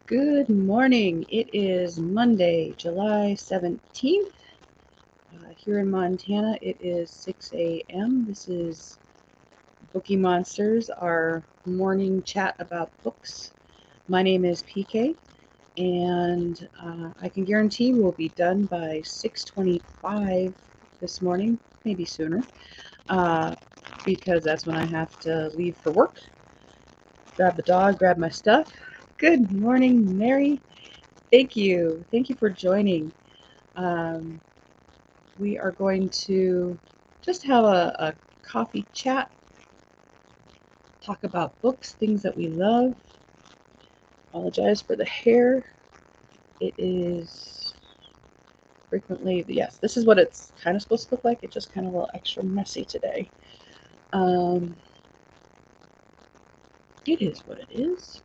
Good morning. It is Monday, July 17th. Here in Montana, it is 6 a.m. This is Bookeemonsters, our morning chat about books. My name is PK, and I can guarantee we'll be done by 6:25 this morning, maybe sooner, because that's when I have to leave for work. Grab the dog, grab my stuff. Good morning, Mary. Thank you. Thank you for joining. We are going to just have a coffee chat, talk about books, things that we love. Apologize for the hair. It is frequently, yes, this is what it's kind of supposed to look like. It's just kind of a little extra messy today. It is what it is.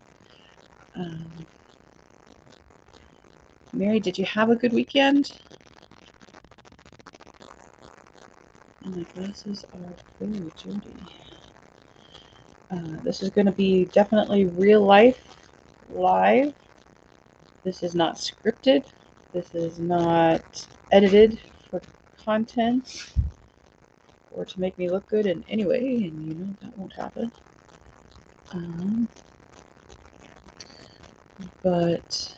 Mary, did you have a good weekend? And my glasses are very dirty. This is going to be definitely real life, live. This is not scripted. This is not edited for content or to make me look good in any way, and you know that won't happen. But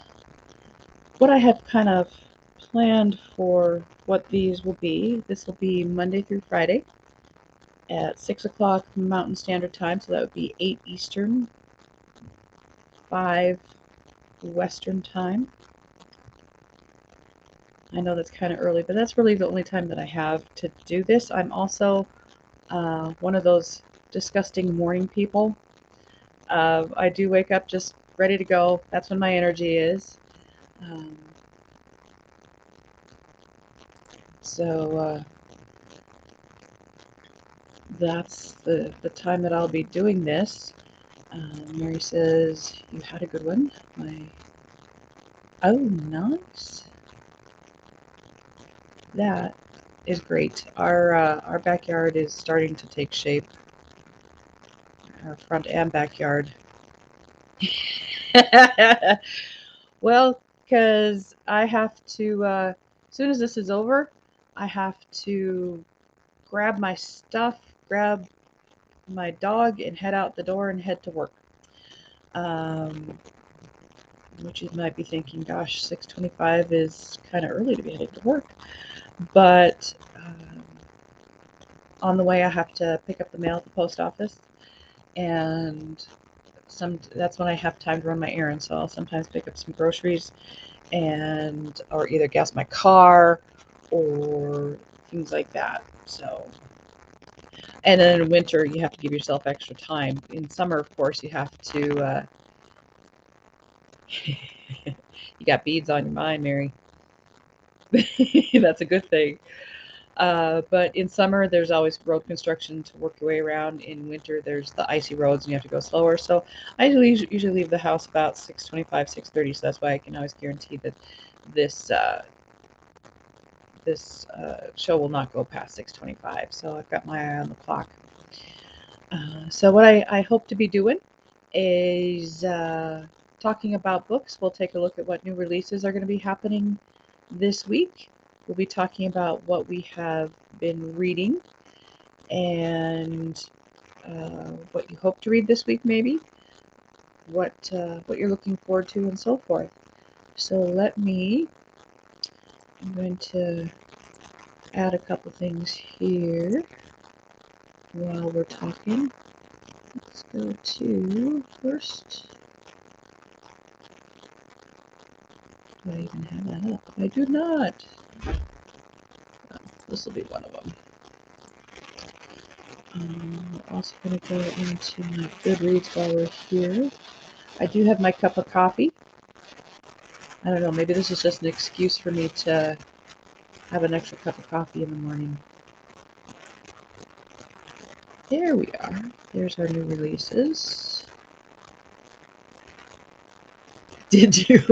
what I have kind of planned for what these will be, this will be Monday through Friday at 6 o'clock Mountain Standard Time, so that would be 8 Eastern, 5 Western Time. I know that's kind of early, but that's really the only time that I have to do this. I'm also one of those disgusting morning people. I do wake up just ready to go. That's when my energy is. So that's the time that I'll be doing this. Mary says, you had a good one. Oh, nice. That is great. Our backyard is starting to take shape. Our front and backyard. Well, because I have to, as soon as this is over, I have to grab my stuff, grab my dog, and head out the door and head to work. Which you might be thinking, gosh, 6:25 is kind of early to be heading to work. But on the way, I have to pick up the mail at the post office, and that's when I have time to run my errands. So I'll sometimes pick up some groceries or either gas my car or things like that. So, and then in winter, you have to give yourself extra time. In summer, of course, you have to, you got beads on your mind, Mary. That's a good thing. But in summer, there's always road construction to work your way around. In winter, there's the icy roads and you have to go slower. So I usually leave the house about 6:25, 6:30. So that's why I can always guarantee that this show will not go past 6:25. So I've got my eye on the clock. So what I hope to be doing is talking about books. We'll take a look at what new releases are going to be happening this week. We'll be talking about what we have been reading and what you hope to read this week, maybe what you're looking forward to, and so forth. So I'm going to add a couple things here while we're talking. Let's go to first. Do I even have that up? I do not. This will be one of them. We're also going to go into my Goodreads while we're here. I do have my cup of coffee. I don't know, maybe this is just an excuse for me to have an extra cup of coffee in the morning. There we are. There's our new releases. Did you?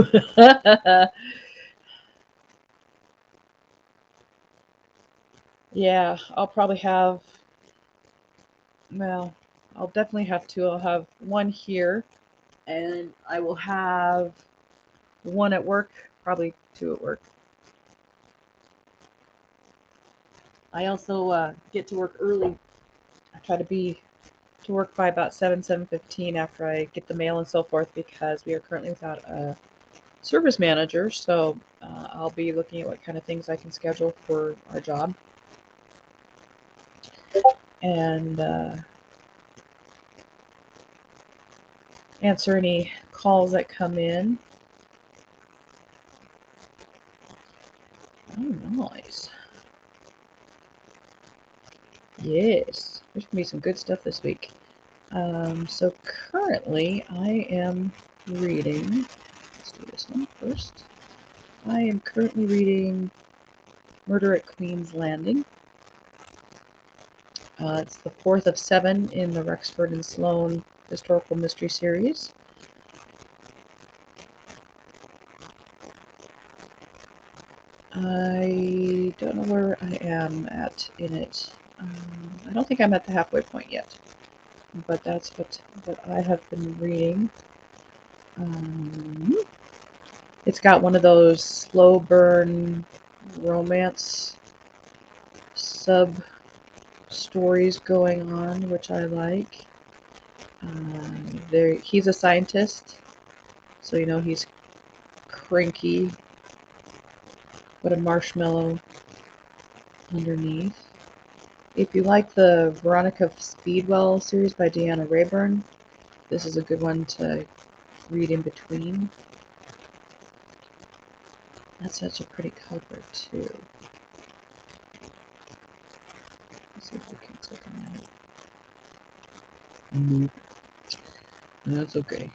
Yeah, I'll probably have, well, I'll definitely have two. I'll have one here, and I will have one at work, probably two at work. I also get to work early. I try to be to work by about 7:15 after I get the mail and so forth, because we are currently without a service manager. So I'll be looking at what kind of things I can schedule for our job, and answer any calls that come in. Oh, nice. Yes, there's gonna be some good stuff this week. So currently I am reading, let's do this one first. I am currently reading Murder at Queen's Landing. It's the fourth of 7 in the Rexford and Sloane historical mystery series. I don't know where I am at in it. I don't think I'm at the halfway point yet, but that's what I have been reading. It's got one of those slow burn romance sub stories going on, which I like. He's a scientist, so you know he's cranky, but a marshmallow underneath. If you like the Veronica Speedwell series by Deanna Rayburn, this is a good one to read in between. That's such a pretty cover too. Let's see if we can click on that. Nope. That's okay.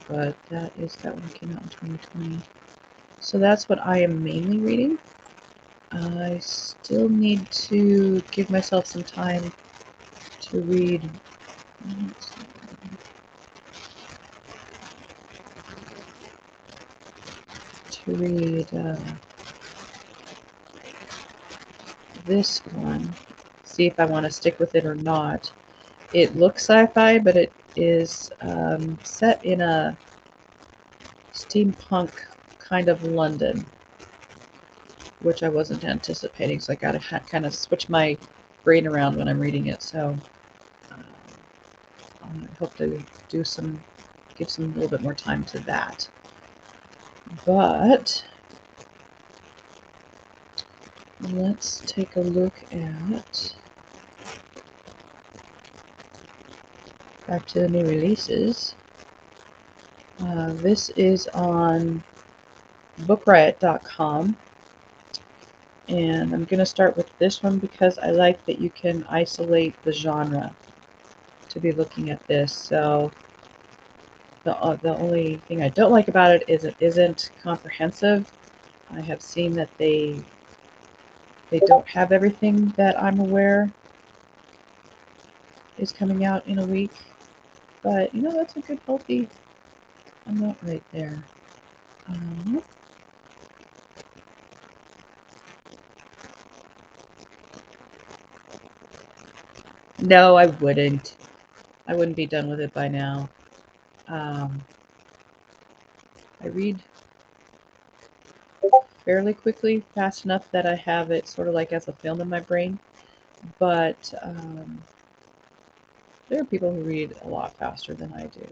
But that one came out in 2020. So that's what I am mainly reading. I still need to give myself some time to read. This one. See if I want to stick with it or not. It looks sci-fi, but it is set in a steampunk kind of London, which I wasn't anticipating, so I got to kind of switch my brain around when I'm reading it. So I hope to give some a little bit more time to that. But let's take a look at back to the new releases. This is on bookriot.com, and I'm going to start with this one because I like that you can isolate the genre to be looking at this. So the only thing I don't like about it is it isn't comprehensive. I have seen that they don't have everything that I'm aware is coming out in a week, but you know, that's a good healthy amount right there. No, I wouldn't. I wouldn't be done with it by now. I read fairly quickly, fast enough that I have it sort of like as a film in my brain, but there are people who read a lot faster than I do.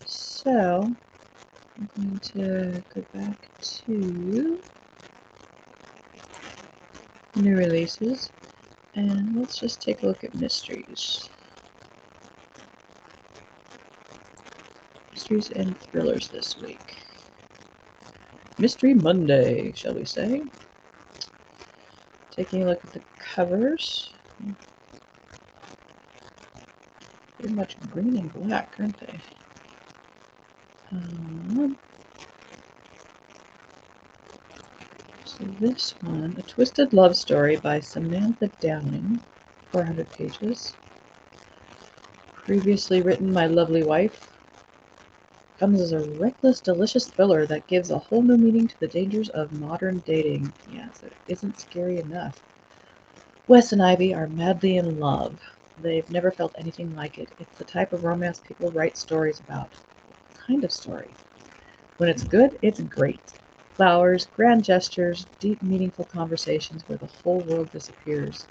So I'm going to go back to new releases, and let's just take a look at mysteries. Mysteries and thrillers this week. Mystery Monday, shall we say. Taking a look at the covers. Pretty much green and black, aren't they? So this one, A Twisted Love Story by Samantha Downing, 400 pages. Previously written, My Lovely Wife, comes as a reckless, delicious thriller that gives a whole new meaning to the dangers of modern dating. Yes, it isn't scary enough. Wes and Ivy are madly in love. They've never felt anything like it. It's the type of romance people write stories about. What kind of story? When it's good, it's great. Flowers, grand gestures, deep, meaningful conversations where the whole world disappears.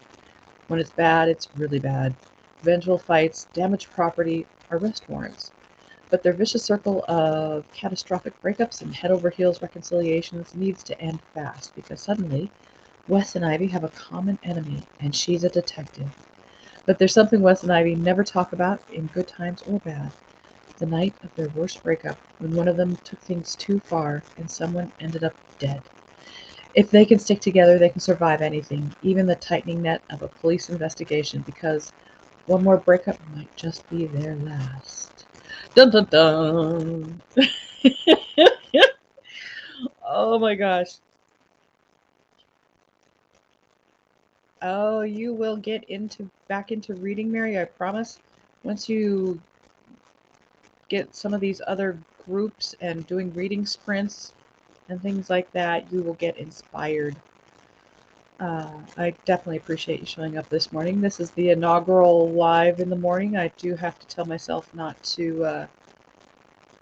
When it's bad, it's really bad. Vengeful fights, damaged property, arrest warrants. But their vicious circle of catastrophic breakups and head over heels reconciliations needs to end fast because suddenly Wes and Ivy have a common enemy and she's a detective. But there's something Wes and Ivy never talk about in good times or bad. The night of their worst breakup, when one of them took things too far and someone ended up dead. If they can stick together, they can survive anything, even the tightening net of a police investigation, because one more breakup might just be their last. Dun dun dun! Oh my gosh. Oh, you will get back into reading, Mary, I promise. Once you get some of these other groups and doing reading sprints and things like that, you will get inspired. I definitely appreciate you showing up this morning. This is the inaugural live in the morning. I do have to tell myself not to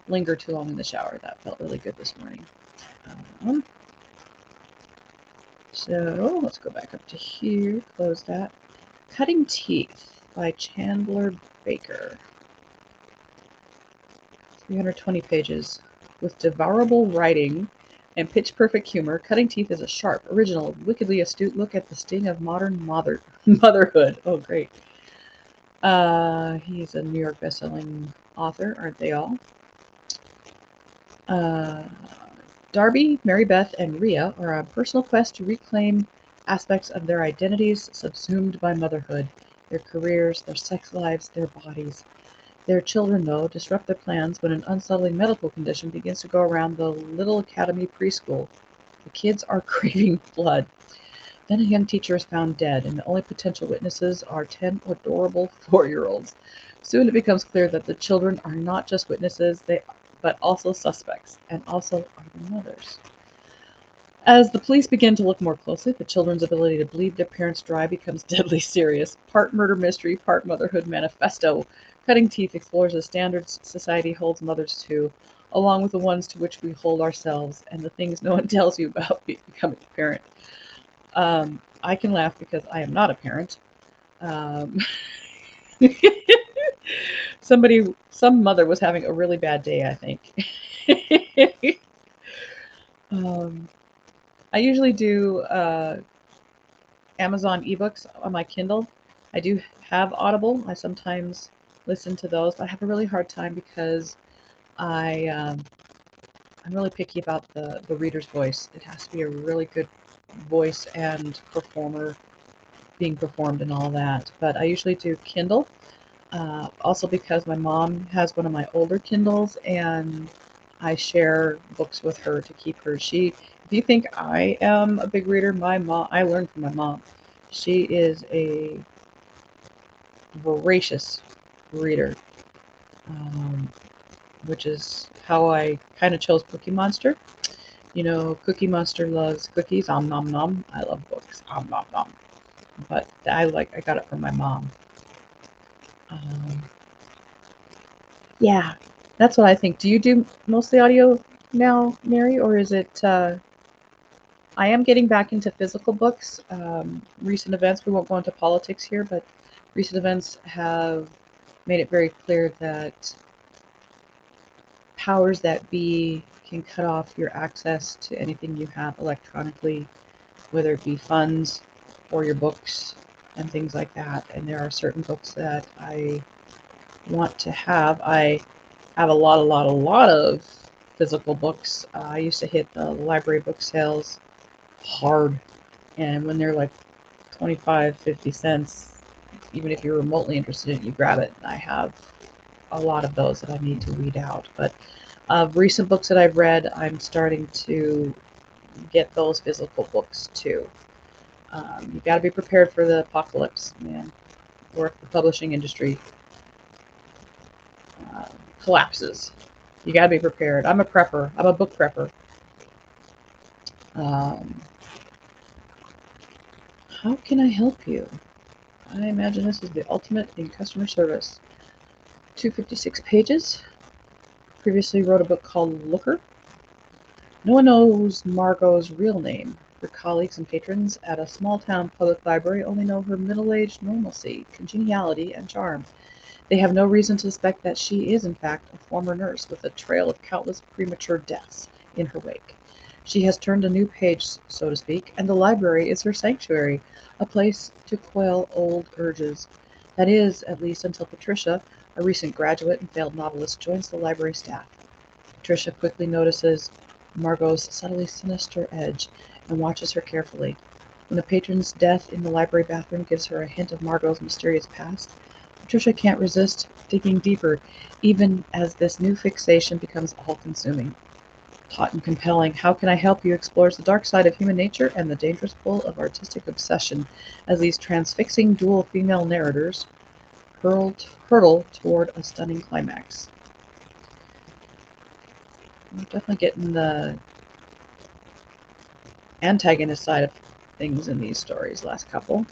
linger too long in the shower. That felt really good this morning. So let's go back up to here, close that. Cutting Teeth by Chandler Baker. 320 pages. With devourable writing and pitch-perfect humor, Cutting Teeth is a sharp, original, wickedly astute look at the sting of modern motherhood. Oh, great. He's a New York bestselling author, aren't they all? Darby, Mary Beth, and Rhea are on a personal quest to reclaim aspects of their identities subsumed by motherhood, their careers, their sex lives, their bodies. Their children, though, disrupt their plans when an unsettling medical condition begins to go around the Little Academy preschool. The kids are craving blood. Then a young teacher is found dead, and the only potential witnesses are 10 adorable 4-year-olds. Soon it becomes clear that the children are not just witnesses, but also suspects, and also are the mothers. As the police begin to look more closely, the children's ability to bleed their parents dry becomes deadly serious. Part murder mystery, part motherhood manifesto. Cutting Teeth explores the standards society holds mothers to, along with the ones to which we hold ourselves, and the things no one tells you about becoming a parent. I can laugh because I am not a parent. Some mother was having a really bad day, I think. I usually do Amazon ebooks on my Kindle. I do have Audible. I sometimes listen to those, but I have a really hard time because I'm really picky about the reader's voice. It has to be a really good voice and performer being performed and all that. But I usually do Kindle, also because my mom has one of my older Kindles and I share books with her to keep her. If you think I am a big reader, I learned from my mom. She is a voracious reader, which is how I kind of chose Bookeemonster. You know, Cookie Monster loves cookies, om nom nom. I love books, om nom nom. But I got it from my mom. Yeah, that's what I think. Do you do mostly audio now, Mary, or is it? I am getting back into physical books. Recent events, we won't go into politics here, but recent events have made it very clear that powers that be can cut off your access to anything you have electronically, whether it be funds or your books and things like that. And there are certain books that I want to have. I have a lot of physical books. I used to hit the library book sales hard, and when they're like 25-50 cents, even if you're remotely interested in it, you grab it. And I have a lot of those that I need to weed out. But recent books that I've read, I'm starting to get those physical books too. You got to be prepared for the apocalypse, man, or if the publishing industry collapses. You got to be prepared. I'm a prepper. I'm a book prepper. How can I help you? I imagine this is the ultimate in customer service. 256 pages. Previously wrote a book called Looker. No one knows Margot's real name. Her colleagues and patrons at a small-town public library only know her middle-aged normalcy, congeniality, and charm. They have no reason to suspect that she is, in fact, a former nurse with a trail of countless premature deaths in her wake. She has turned a new page, so to speak, and the library is her sanctuary, a place to quell old urges. That is, at least until Patricia, a recent graduate and failed novelist, joins the library staff. Patricia quickly notices Margot's subtly sinister edge and watches her carefully. When a patron's death in the library bathroom gives her a hint of Margot's mysterious past, Patricia can't resist digging deeper, even as this new fixation becomes all-consuming. Taut and compelling, How Can I Help You explores the dark side of human nature and the dangerous pull of artistic obsession as these transfixing dual female narrators hurtle toward a stunning climax. We're definitely getting the antagonist side of things in these stories, last couple.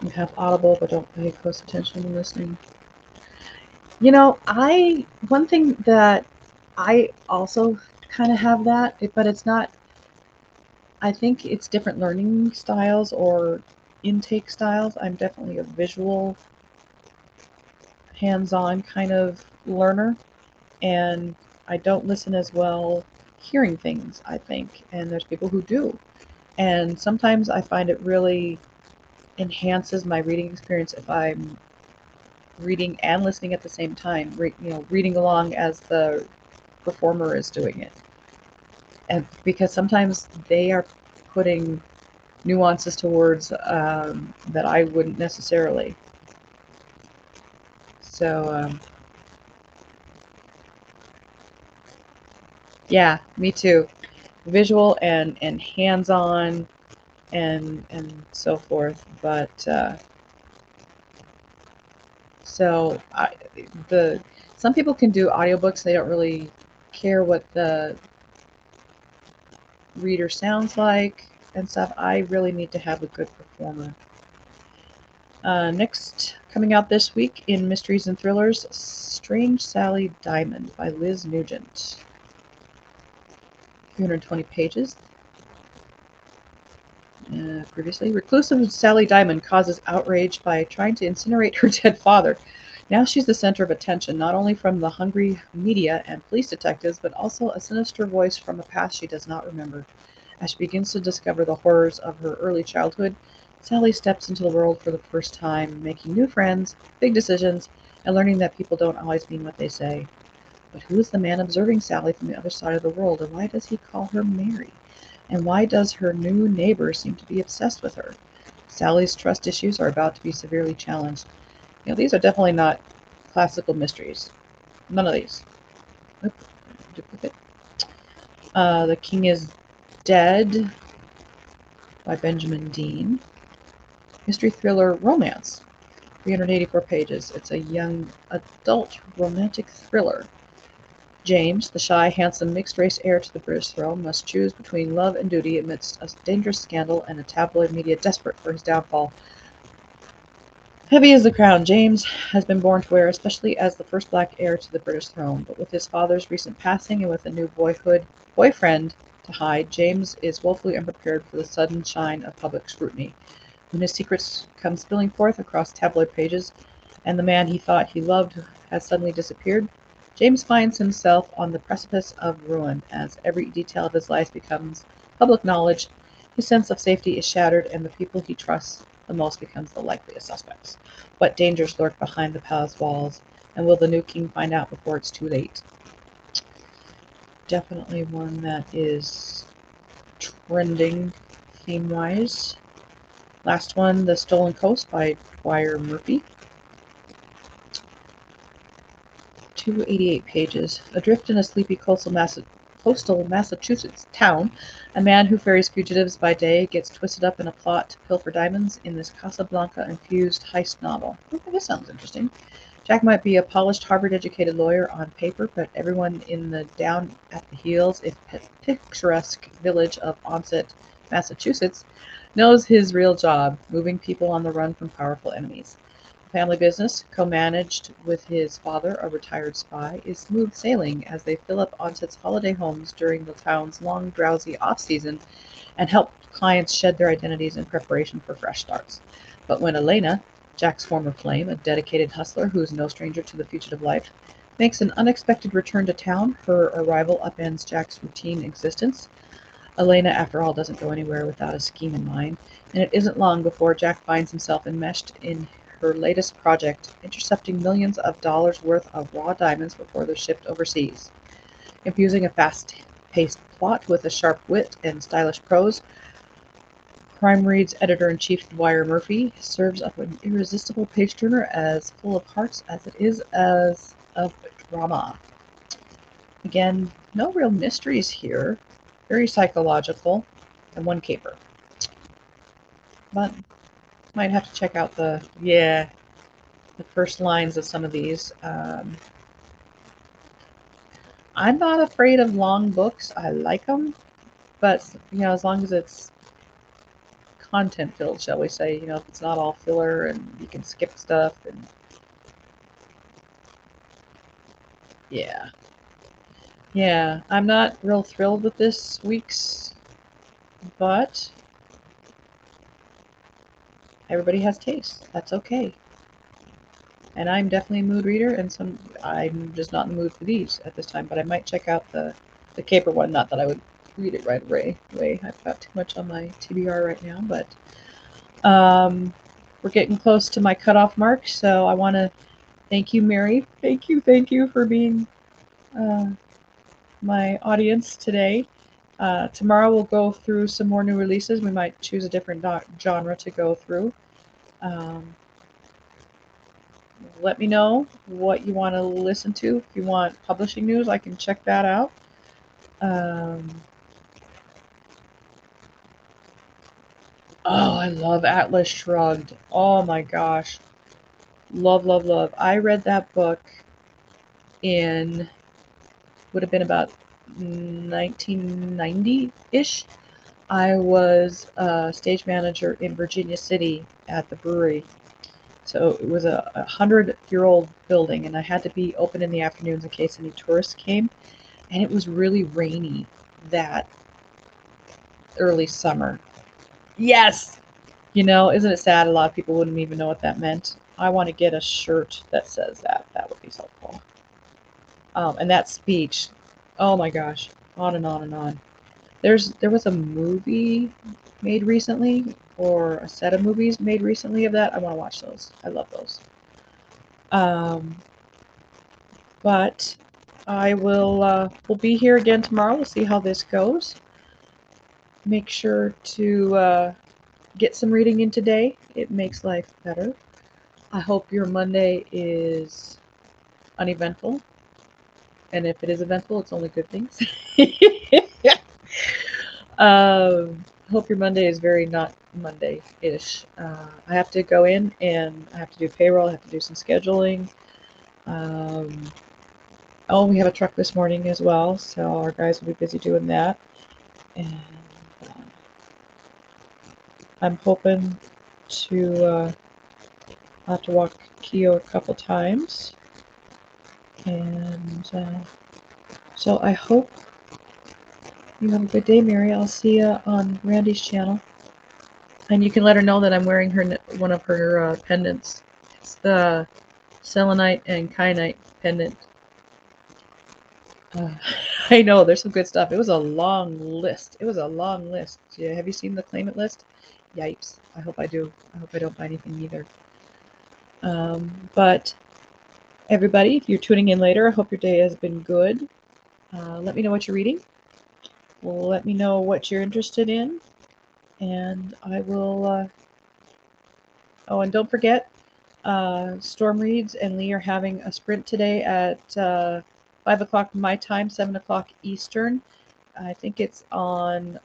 You have Audible, but don't pay close attention when listening. You know, one thing that I also kind of have that, but it's not, I think it's different learning styles or intake styles. I'm definitely a visual, hands-on kind of learner, and I don't listen as well hearing things, I think, and there's people who do. And sometimes I find it really enhances my reading experience if I'm reading and listening at the same time, reading along as the performer is doing it. And because sometimes they are putting nuances to words that I wouldn't necessarily. So, yeah, me too. Visual and hands-on and so forth. But some people can do audiobooks. They don't really care what the reader sounds like and stuff. I really need to have a good performer. Next, coming out this week in Mysteries and Thrillers, Strange Sally Diamond by Liz Nugent. 320 pages. Previously, reclusive Sally Diamond causes outrage by trying to incinerate her dead father. Now she's the center of attention, not only from the hungry media and police detectives, but also a sinister voice from a past she does not remember. As she begins to discover the horrors of her early childhood, Sally steps into the world for the first time, making new friends, big decisions, and learning that people don't always mean what they say. But who is the man observing Sally from the other side of the world, and why does he call her Mary? And why does her new neighbor seem to be obsessed with her? Sally's trust issues are about to be severely challenged. You know, these are definitely not classical mysteries. None of these. Oop, duplicate. The King is Dead by Benjamin Dean. Mystery thriller romance. 384 pages. It's a young adult romantic thriller. James, the shy, handsome, mixed-race heir to the British throne, must choose between love and duty amidst a dangerous scandal and a tabloid media desperate for his downfall. Heavy is the crown James has been born to wear, especially as the first black heir to the British throne. But with his father's recent passing and with a new boyfriend to hide, James is woefully unprepared for the sudden shine of public scrutiny. When his secrets come spilling forth across tabloid pages, and the man he thought he loved has suddenly disappeared, James finds himself on the precipice of ruin. As every detail of his life becomes public knowledge, his sense of safety is shattered, and the people he trusts the most becomes the likeliest suspects. What dangers lurk behind the palace walls, and will the new king find out before it's too late? Definitely one that is trending theme-wise. Last one, The Stolen Coast by Dwyer Murphy. 288 pages. Adrift in a sleepy coastal Massachusetts town, a man who ferries fugitives by day gets twisted up in a plot to pilfer diamonds in this Casablanca-infused heist novel. Okay, this sounds interesting. Jack might be a polished Harvard-educated lawyer on paper, but everyone in the down-at-the-heels, if picturesque village of Onset, Massachusetts, knows his real job, moving people on the run from powerful enemies. The family business, co-managed with his father, a retired spy, is smooth sailing as they fill up Onset's holiday homes during the town's long, drowsy off-season and help clients shed their identities in preparation for fresh starts. But when Elena, Jack's former flame, a dedicated hustler who is no stranger to the fugitive life, makes an unexpected return to town, her arrival upends Jack's routine existence. Elena, after all, doesn't go anywhere without a scheme in mind, and it isn't long before Jack finds himself enmeshed in her latest project, intercepting millions of dollars worth of raw diamonds before they're shipped overseas. Infusing a fast-paced plot with a sharp wit and stylish prose, Crime Read's editor-in-chief Dwyer Murphy serves up an irresistible page-turner as full of hearts as it is as of drama. Again, no real mysteries here. Very psychological, and one caper. But might have to check out the first lines of some of these. I'm not afraid of long books. I like them, but as long as it's content filled, shall we say, if it's not all filler and you can skip stuff, and yeah, I'm not real thrilled with this week's, but everybody has taste. That's okay. And I'm definitely a mood reader, and I'm just not in the mood for these at this time, but I might check out the caper one. Not that I would read it right away. I've got too much on my TBR right now, but we're getting close to my cutoff mark, so I want to thank you, Mary. Thank you for being my audience today. Tomorrow we'll go through some more new releases. We might choose a different genre to go through. Let me know what you want to listen to. If you want publishing news, I can check that out. I love Atlas Shrugged. Oh my gosh. Love. I read that book would have been about 1990-ish. I was a stage manager in Virginia City at the brewery. So it was a 100-year-old building, and I had to be open in the afternoons in case any tourists came. And it was really rainy that early summer. Yes! Isn't it sad? A lot of people wouldn't even know what that meant. I want to get a shirt that says that. That would be so cool. And that speech, oh my gosh, on and on and on. There was a movie made recently, or a set of movies made recently of that. I want to watch those. I love those. But I will we'll be here again tomorrow. We'll see how this goes. Make sure to get some reading in today. It makes life better. I hope your Monday is uneventful. And if it is eventful, it's only good things. Hope your Monday is very not Monday-ish. I have to go in and I have to do payroll. I have to do some scheduling. We have a truck this morning as well, so our guys will be busy doing that. And I'm hoping to have to walk Keo a couple times. And so I hope you have a good day, Mary. I'll see you on Randy's channel. And you can let her know that I'm wearing one of her pendants. It's the selenite and kyanite pendant. I know, there's some good stuff. It was a long list. Yeah, have you seen the claimant list? Yipes. I hope I do. I hope I don't buy anything either. But everybody, if you're tuning in later, I hope your day has been good. Let me know what you're reading. Let me know what you're interested in. And I will... and don't forget, Storm Reads and Lee are having a sprint today at 5 o'clock my time, 7 o'clock Eastern. I think it's on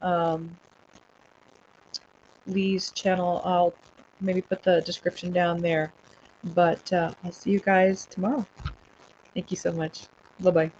Lee's channel. I'll maybe put the description down there. But I'll see you guys tomorrow. Thank you so much. Bye bye.